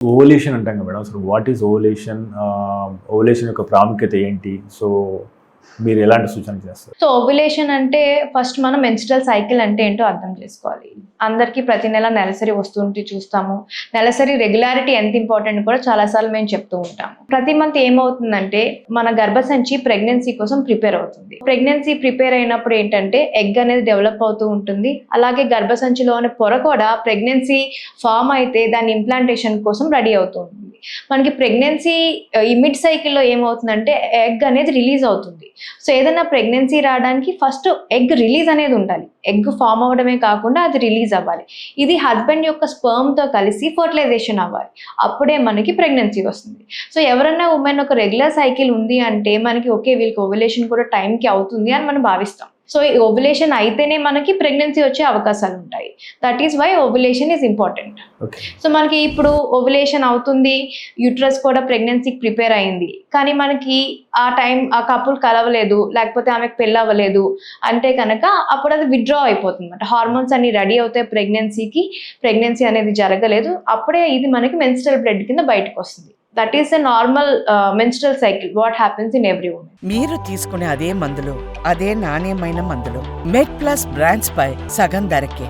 Ovulation అంటాం కదా madam, అసలు వాట్ ఈస్ ఓవల్యూషన్? ఓవల్యూషన్ యొక్క ప్రాముఖ్యత ఏంటి? సో మీరు ఎలాంటి సూచన చేస్తారు? సో ఓవ్యులేషన్ అంటే ఫస్ట్ మనం మెన్స్ట్రల్ సైకిల్ అంటే ఏంటో అర్థం చేసుకోవాలి. అందరికీ ప్రతి నెల నెలసరి వస్తుంటే చూస్తాము. నెలసరి రెగ్యులారిటీ ఎంత ఇంపార్టెంట్ కూడా చాలాసార్లు మేము చెప్తూ ఉంటాము. ప్రతి మంత్ ఏమవుతుందంటే మన గర్భసంచి ప్రెగ్నెన్సీ కోసం ప్రిపేర్ అవుతుంది. ప్రెగ్నెన్సీ ప్రిపేర్ అయినప్పుడు ఏంటంటే ఎగ్ అనేది డెవలప్ అవుతూ ఉంటుంది. అలాగే గర్భసంచిలోని పొర కూడా ప్రెగ్నెన్సీ ఫామ్ అయితే దాని ఇంప్లాంటేషన్ కోసం రెడీ అవుతూ ఉంటుంది. మనకి ప్రెగ్నెన్సీ ఈ మిడ్ సైకిల్లో ఏమవుతుందంటే ఎగ్ అనేది రిలీజ్ అవుతుంది. సో ఏదైనా ప్రెగ్నెన్సీ రావడానికి ఫస్ట్ ఎగ్ రిలీజ్ అనేది ఉండాలి. ఎగ్ ఫామ్ అవ్వడమే కాకుండా అది రిలీజ్ అవ్వాలి. ఇది హస్బెండ్ యొక్క స్పర్మ్తో కలిసి ఫర్టిలైజేషన్ అవ్వాలి. అప్పుడే మనకి ప్రెగ్నెన్సీ వస్తుంది. సో ఎవరన్నా ఉమెన్ ఒక రెగ్యులర్ సైకిల్ ఉంది అంటే మనకి ఓకే వీళ్ళకి ఓవ్యులేషన్ కూడా టైంకి అవుతుంది అని మనం భావిస్తాం. సో ఈ ఓవ్యులేషన్ అయితేనే మనకి ప్రెగ్నెన్సీ వచ్చే అవకాశాలు ఉంటాయి. That is why ovulation is important. So మనకి ఇప్పుడు ఓవ్యులేషన్ అవుతుంది, యూట్రస్ కూడా ప్రెగ్నెన్సీకి ప్రిపేర్ అయింది, కానీ మనకి ఆ కపుల్ కలవలేదు, లేకపోతే ఆమెకు పెళ్ళి అవ్వలేదు అంటే కనుక అప్పుడు అది విత్డ్రా అయిపోతుంది అనమాట. హార్మోన్స్ అన్ని రెడీ అవుతాయి ప్రెగ్నెన్సీకి, ప్రెగ్నెన్సీ అనేది జరగలేదు, అప్పుడే ఇది మనకి మెన్స్ట్రల్ బ్లడ్ కింద బయటకు వస్తుంది. That is a normal menstrual cycle what happens in every women. మీరు తీసుకునే అదే మందులు, అదే నాణ్యమైన మందులు మెడ్ ప్లస్ బ్రాండ్స్ పై సగం ధరకే.